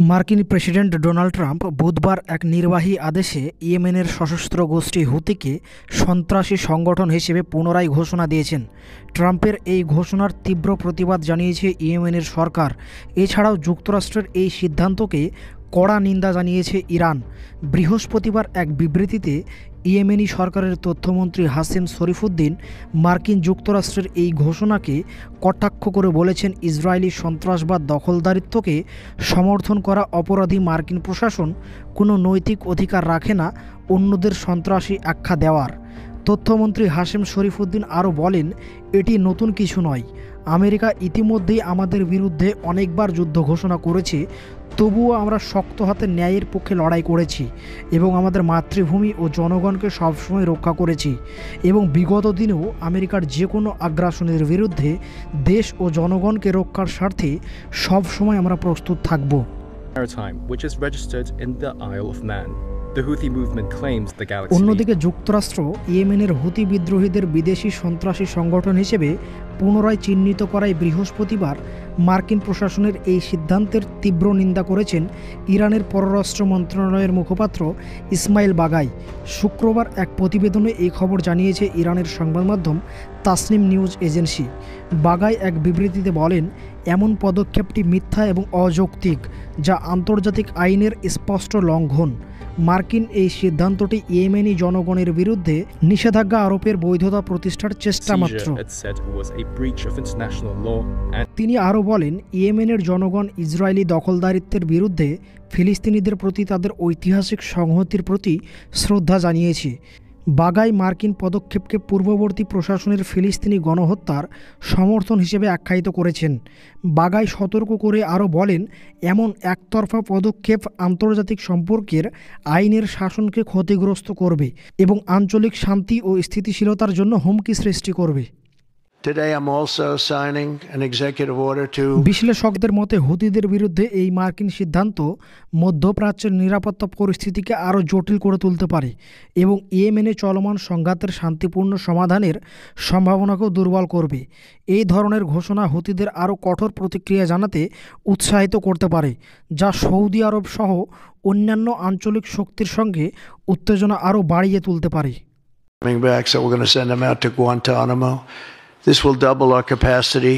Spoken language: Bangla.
মার্কিন প্রেসিডেন্ট ডোনাল্ড ট্রাম্প বুধবার এক নির্বাহী আদেশে ইয়েমেনের সশস্ত্র গোষ্ঠী হুতিকে সন্ত্রাসী সংগঠন হিসেবে পুনরায় ঘোষণা দিয়েছেন। ট্রাম্পের এই ঘোষণার তীব্র প্রতিবাদ জানিয়েছে ইয়েমেনের সরকার। এছাড়াও যুক্তরাষ্ট্রের এই সিদ্ধান্তকে কড়া নিন্দা জানিয়েছে ইরান। বৃহস্পতিবার এক বিবৃতিতে ইয়েমেনি সরকারের তথ্যমন্ত্রী হাসেম শরীফুদ্দিন মার্কিন যুক্তরাষ্ট্রের এই ঘোষণাকে কটাক্ষ করে বলেছেন, ইসরায়েলি সন্ত্রাসবাদ দখলদারিত্বকে সমর্থন করা অপরাধী মার্কিন প্রশাসন কোনো নৈতিক অধিকার রাখে না অন্যদের সন্ত্রাসী আখ্যা দেওয়ার। তথ্যমন্ত্রী হাসেম শরীফুদ্দিন আরও বলেন, এটি নতুন কিছু নয়। আমেরিকা ইতিমধ্যেই আমাদের বিরুদ্ধে অনেকবার যুদ্ধ ঘোষণা করেছে, তবুও আমরা শক্ত হাতে ন্যায়ের পক্ষে লড়াই করেছি এবং আমাদের মাতৃভূমি ও জনগণকে সবসময় রক্ষা করেছি এবং বিগত দিনেও আমেরিকার যে কোনো আগ্রাসনের বিরুদ্ধে দেশ ও জনগণকে রক্ষার স্বার্থে সবসময় আমরা প্রস্তুত থাকব। which is registered in the Isle of Man. The Houthi movement claims the Galaxy. অন্যদিকে যুক্তরাষ্ট্র ইয়েমেনের হুতি বিদ্রোহীদের বিদেশি সন্ত্রাসী সংগঠন হিসেবে পুনরায় চিহ্নিত করায় বৃহস্পতিবার মার্কিন প্রশাসনের এই সিদ্ধান্তের তীব্র নিন্দা করেছেন ইরানের পররাষ্ট্র মন্ত্রণালয়ের মুখপাত্র ইসমাইল বাগাই। শুক্রবার এক প্রতিবেদনে এই খবর জানিয়েছে ইরানের সংবাদ মাধ্যম তাসনিম নিউজ এজেন্সি। বাগাই এক বিবৃতিতে বলেন, এমন পদক্ষেপটি মিথ্যা এবং অযৌক্তিক, যা আন্তর্জাতিক আইনের স্পষ্ট লঙ্ঘন। মার্কিন এই সিদ্ধান্তটি ইয়েমেনি জনগণের বিরুদ্ধে নিষেধাজ্ঞা আরোপের বৈধতা প্রতিষ্ঠার চেষ্টা মাত্র। তিনি আরও বলেন, ইয়েমেনের জনগণ ইসরায়েলি দখলদারিত্বের বিরুদ্ধে ফিলিস্তিনিদের প্রতি তাদের ঐতিহাসিক সংহতির প্রতি শ্রদ্ধা জানিয়েছে। বাগাই মার্কিন পদক্ষেপকে পূর্ববর্তী প্রশাসনের ফিলিস্তিনি গণহত্যার সমর্থন হিসেবে আখ্যায়িত করেছেন। বাগাই সতর্ক করে আরও বলেন, এমন একতরফা পদক্ষেপ আন্তর্জাতিক সম্পর্কের আইনের শাসনকে ক্ষতিগ্রস্ত করবে এবং আঞ্চলিক শান্তি ও স্থিতিশীলতার জন্য হুমকি সৃষ্টি করবে। বিশ্লেষকদের মতে হুতিদের বিরুদ্ধে এই মার্কিন সিদ্ধান্ত মধ্যপ্রাচ্যের নিরাপত্তা পরিস্থিতিকে আরও জটিল করে তুলতে পারে এবং ইয়েমেনে চলমান সংঘাতের শান্তিপূর্ণ সমাধানের সম্ভাবনাকেও দুর্বল করবে। এই ধরনের ঘোষণা হুতিদের আরও কঠোর প্রতিক্রিয়া জানাতে উৎসাহিত করতে পারে, যা সৌদি আরব সহ অন্যান্য আঞ্চলিক শক্তির সঙ্গে উত্তেজনা আরও বাড়িয়ে তুলতে পারে। This will double our capacity.